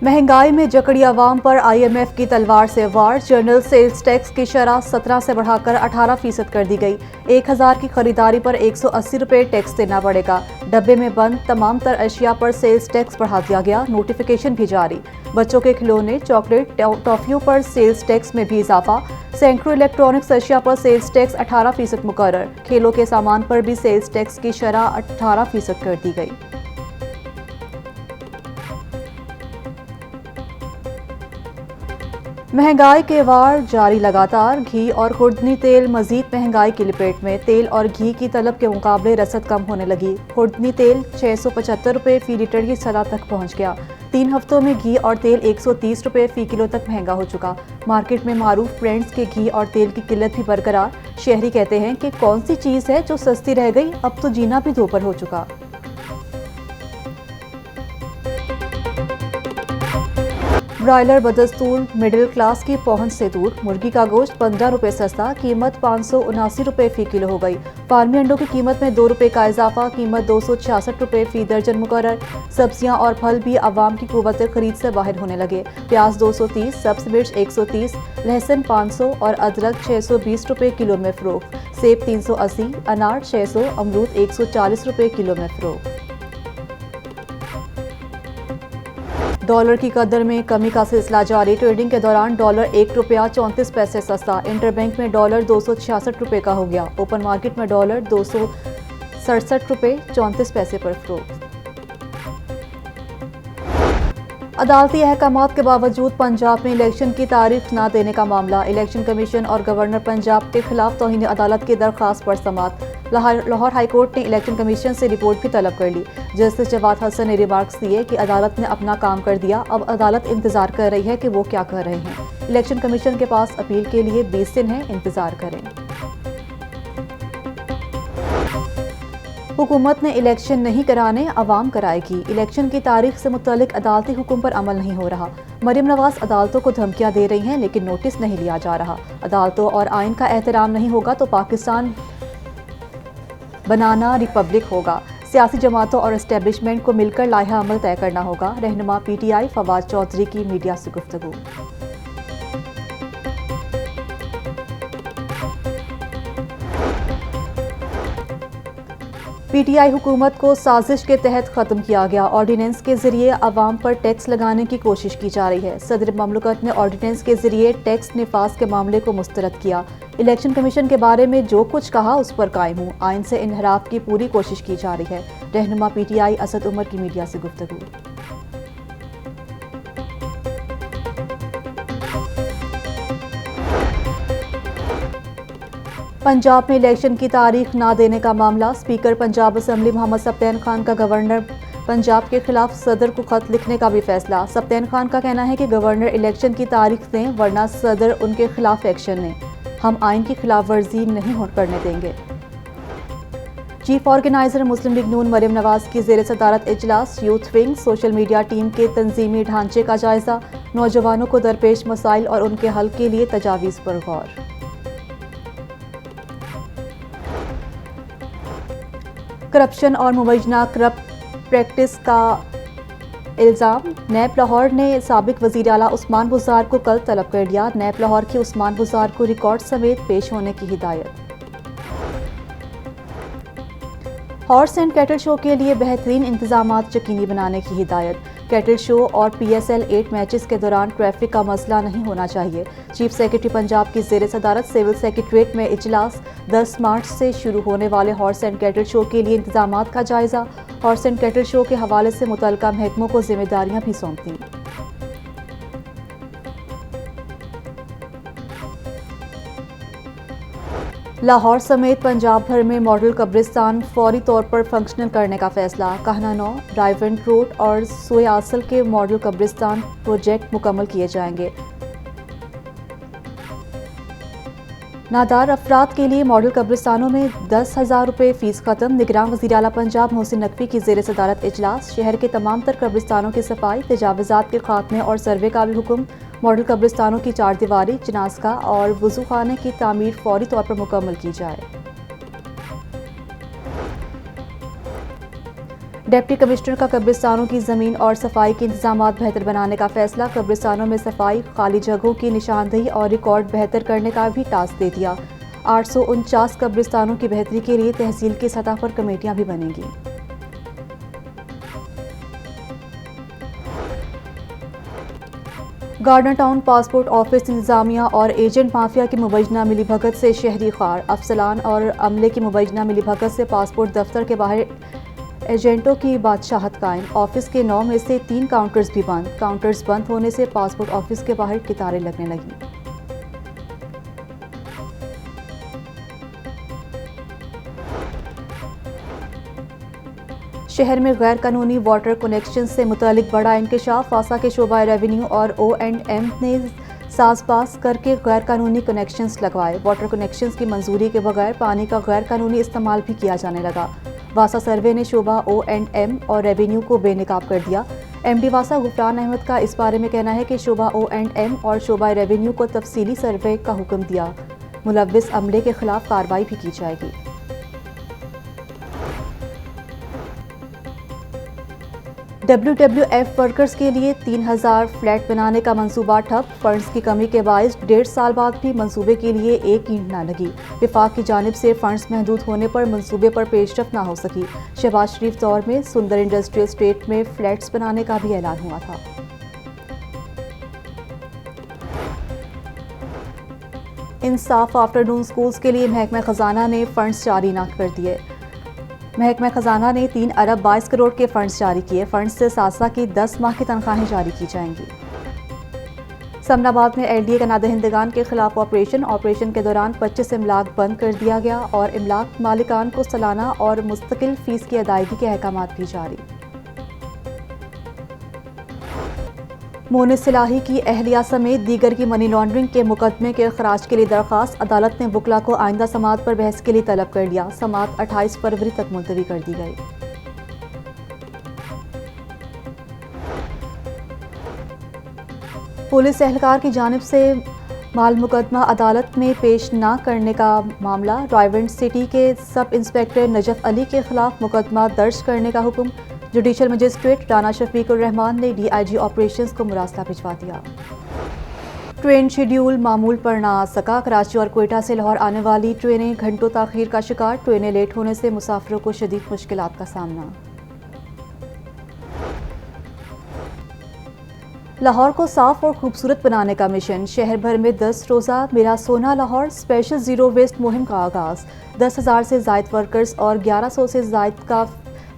महंगाई में जकड़ी आवाम पर IMF की तलवार से वार। जनरल सेल्स टैक्स की शरह 17 से बढ़ाकर 18% कर दी गई। 1000 की खरीदारी पर 180 रुपये टैक्स देना पड़ेगा। डब्बे में बंद तमाम तर अशिया पर सेल्स टैक्स बढ़ा दिया गया। नोटिफिकेशन भी जारी। बच्चों के खिलौने, चॉकलेट, टॉफियों पर सेल्स टैक्स में भी इजाफा। सैकड़ों इलेक्ट्रॉनिक्स अशिया पर सेल्स टैक्स 18% मुकर्रर। खेलों के सामान पर भी सेल्स टैक्स की शरह 18% कर दी गई। महंगाई के वार जारी लगातार। घी और खुर्दनी तेल मजीद महंगाई की लपेट में। तेल और घी की तलब के मुकाबले रसद कम होने लगी। खुर्दनी तेल 675 रुपये फी लीटर की सतह तक पहुंच गया। 3 हफ्तों में घी और तेल 130 रुपये फी किलो तक महंगा हो चुका। मार्केट में मारूफ ब्रांड्स के घी और तेल की किल्लत भी बरकरार। शहरी कहते हैं कि कौन सी चीज़ है जो सस्ती रह गई, अब तो जीना भी दोपहर हो चुका। ब्रायलर बदस्तूर मिडिल क्लास की पहुंच से दूर। मुर्गी का गोश्त 15 रुपये सस्ता, कीमत 579 रुपये फी किलो हो गई। फार्मी अंडों की कीमत में 2 रुपये का इजाफा, कीमत 266 रुपये फी दर्जन मुकर्रर। सब्जियां और फल भी आवाम की कुव्वत खरीद से बाहर होने लगे। प्याज 230, सब्ज मिर्च 130, लहसुन 500 और अदरक 620 रुपये किलो में फरोख्त। सेब 380, अनार 600, अमरूद 140 रुपये किलो में फरोख्त। डॉलर की कदर में कमी का सिलसिला जारी। ट्रेडिंग के दौरान डॉलर 1 रुपया 34 पैसे सस्ता। इंटरबैंक में डॉलर 266 रुपये का हो गया। ओपन मार्केट में डॉलर 267 रुपये 34 पैसे पर फरोख्त। अदालती अहकामात के बावजूद पंजाब में इलेक्शन की तारीख न देने का मामला। इलेक्शन कमीशन और गवर्नर पंजाब के खिलाफ तौहीन अदालत की दरख्वास्त पर समाअत। लाहौर हाईकोर्ट ने इलेक्शन कमीशन से रिपोर्ट भी तलब कर ली। जस्टिस जवाद हसन ने रिमार्क्स दिए कि अदालत ने अपना काम कर दिया, अब अदालत इंतजार कर रही है कि वो क्या कर रहे हैं। इलेक्शन कमीशन के पास अपील के लिए 20 दिन है, इंतजार करें। हुकूमत ने इलेक्शन नहीं कराने, अवाम कराएगी। इलेक्शन की तारीख से मुतालिक अदालती हुक्म पर अमल नहीं हो रहा। मरियम नवाज अदालतों को धमकियां दे रही हैं, लेकिन नोटिस नहीं लिया जा रहा। अदालतों और आइन का एहतराम नहीं होगा तो पाकिस्तान बनाना रिपब्लिक होगा। सियासी जमातों और एस्टेब्लिशमेंट को मिलकर लाइहा अमल तय करना होगा। रहनुमा PTI फवाद चौधरी की मीडिया से गुफ्तगू। PTI हुकूमत को साजिश के तहत ख़त्म किया गया। ऑर्डिनेंस के जरिए अवाम पर टैक्स लगाने की कोशिश की जा रही है। सदर ममलकत ने ऑर्डिनेंस के जरिए टैक्स निफाज के मामले को मुस्तरद किया। इलेक्शन कमीशन के बारे में जो कुछ कहा उस पर कायम हूँ। आइन से इनहराफ की पूरी कोशिश की जा रही है। रहनुमा PTI असद उमर की मीडिया से गुफ्तगू। पंजाब में इलेक्शन की तारीख ना देने का मामला। स्पीकर पंजाब असम्बली मोहम्मद सप्तान खान का गवर्नर पंजाब के खिलाफ सदर को खत लिखने का भी फैसला। सप्तान खान का कहना है कि गवर्नर इलेक्शन की तारीख दें वरना सदर उनके खिलाफ एक्शन लें। हम आइन की खिलाफ वर्जी नहीं करने देंगे। चीफ ऑर्गेनाइजर मुस्लिम लीग नून मरियम नवाज की ज़ेर सदारत इजलास। Youth wing social media team के तंजीमी ढांचे का जायजा। नौजवानों को दरपेश मसाइल और उनके हल के लिए तजावीज़ पर गौर। करप्शन और मुवजना करप्ट प्रैक्टिस का इल्ज़ाम। नैब लाहौर ने साबिक वज़ीर आला उस्मान बुज़दार को कल तलब कर लिया। नैब लाहौर की उस्मान बुज़दार को रिकॉर्ड समेत पेश होने की हिदायत। हॉर्स एंड कैटल शो के लिए बेहतरीन इंतजामात यकीनी बनाने की हिदायत। कैटल शो और PSL 8 मैचेस के दौरान ट्रैफिक का मसला नहीं होना चाहिए। चीफ सेक्रेटरी पंजाब की ज़ेर सदारत सिविल सेक्रेटरीट में इजलास। 10 मार्च से शुरू होने वाले हॉर्स एंड कैटल शो के लिए इंतजामात का जायजा। हॉर्स एंड कैटल शो के हवाले से मुतल्लिका महकमों को जिम्मेदारियां भी सौंपी। लाहौर समेत पंजाब भर में मॉडल कब्रिस्तान फौरी तौर पर फंक्शनल करने का फैसला। कहना 9, रायवेंट रोड और सोए आसल के मॉडल कब्रिस्तान प्रोजेक्ट मुकम्मल किए जाएंगे। नादार अफराद के लिए मॉडल कब्रिस्तानों में 10,000 रुपये फीस खत्म। निगरान वज़ीर आला पंजाब मोहसिन नकवी की ज़ेर सदारत इजलास। शहर के तमाम तर कब्रिस्तानों की सफाई, तजावुज़ात के खात्मे और सर्वे का भी हुक्म। मॉडल कब्रिस्तानों की 4 दीवारी, जनाज़गा और वज़ू खाने की तामीर फौरी तौर पर मुकम्मल की जाए। डिप्टी कमिश्नर का कब्रिस्तानों की ज़मीन और सफाई के इंतजाम बेहतर बनाने का फैसला। कब्रिस्तानों में सफाई, खाली जगहों की निशानदेही और रिकॉर्ड बेहतर करने का भी टास्क दे दिया। 849 कब्रिस्तानों की बेहतरी के लिए तहसील की सतह पर कमेटियां भी बनेंगी। गार्डन टाउन पासपोर्ट ऑफिस इंतजामिया और एजेंट माफिया की मुबैना मिलीभगत से शहरी खार। अफसरान और अमले की मुबैना मिलीभगत से पासपोर्ट दफ्तर के बाहर एजेंटों की बादशाहत कायम। ऑफिस के 9 में से 3 काउंटर्स भी बंद। काउंटर्स बंद होने से पासपोर्ट ऑफिस के बाहर कितारें लगने लगी। शहर में गैर कानूनी वाटर कनेक्शन से मुतालिक बड़ा इंकशाफ। वासा के शोबा रेवेन्यू और O&M ने साजबाज करके गैर कानूनी कनेक्शंस लगवाए। वाटर कनेक्शंस की मंजूरी के बगैर पानी का गैर कानूनी इस्तेमाल भी किया जाने लगा। वासा सर्वे ने शोबा O&M और रेवेन्यू को बेनकाब कर दिया। MD वासा गुफरान अहमद का इस बारे में कहना है कि शोबा O&M और शोबा रेवेन्यू को तफसीली सर्वे का हुक्म दिया। मुलव्विस अमले के खिलाफ कार्रवाई भी की जाएगी। WWF वर्कर्स के लिए 3000 फ्लैट बनाने का मंसूबा ठप। फंड्स की कमी के बायस 1.5 साल बाद भी मंसूबे के लिए एक ईंट न लगी। विफाक की जानिब से फंड्स महदूद होने पर मंसूबे पर पेशरफ न हो सकी। शहबाज शरीफ दौर में सुंदर इंडस्ट्रियल स्टेट में फ्लैट्स बनाने का भी ऐलान हुआ था। इंसाफ आफ्टरनून स्कूल्स के लिए महकमा खजाना ने फंड्स जारी न कर दिए। महकमा खजाना ने 3 अरब 22 करोड़ के फंड्स जारी किए। फंड्स से सासा की 10 माह की तनख्वाहें जारी की जाएंगी। समनाबाद में LDA का नादहिंदगान के खिलाफ ऑपरेशन के दौरान 25 इमलाक बंद कर दिया गया और इमलाक मालिकान को सालाना और मुस्तकिल फीस की अदायगी के अहकामात भी जारी। मोनिस सिलाही की अहलिया समेत दीगर की मनी लॉन्ड्रिंग के मुकदमे के खराज के लिए दरख्वास्त। अदालत ने वकला को आइंदा समाअत पर बहस के लिए तलब कर लिया। समाअत 28 फरवरी तक मुलतवी कर दी गई। पुलिस एहलकार की जानिब से माल मुकदमा अदालत में पेश न करने का मामला। रायवंड सिटी के सब इंस्पेक्टर नजफ अली के खिलाफ मुकदमा दर्ज करने का हुक्म। जुडिशल मजिस्ट्रेट राना शफीकुर रहमान ने DIG ऑपरेशंस को मुरासला भिजवा दिया। ट्रेन शेड्यूल मामूल पर ना आ सका। कराची और कोयटा से लाहौर आने वाली ट्रेनें घंटों ताखीर का शिकार। ट्रेनें लेट होने से मुसाफिरों को शदीद मुश्किलात का सामना। लाहौर को साफ और खूबसूरत बनाने का मिशन। शहर भर में 10 रोज़ा मेरा सोना लाहौर स्पेशल ज़ीरो वेस्ट मुहिम का आगाज़। 10,000 से ज़ायद वर्कर्स और 1100 से ज़ायद का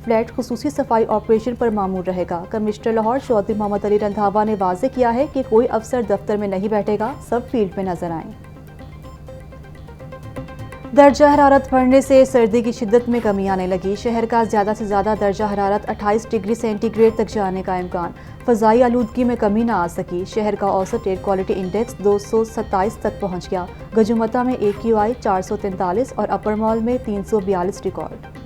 फ्लैट खुसूसी सफाई ऑपरेशन पर मामूर रहेगा। कमिश्नर लाहौर चौधरी मोहम्मद अली रंधावा ने वाज़े किया है कि कोई अफसर दफ्तर में नहीं बैठेगा, सब फील्ड में नजर आएं। दर्जा हरारत बढ़ने से सर्दी की शिद्दत में कमी आने लगी। शहर का ज़्यादा से ज़्यादा दर्जा हरारत 28 डिग्री सेंटीग्रेड तक जाने का इम्कान। फ़ज़ाई आलूदगी में कमी ना आ सकी। शहर का औसत एयर क्वालिटी इंडेक्स 227 तक पहुँच गया। गजुमता में AQI 443 और अपर मॉल में 342 रिकॉर्ड।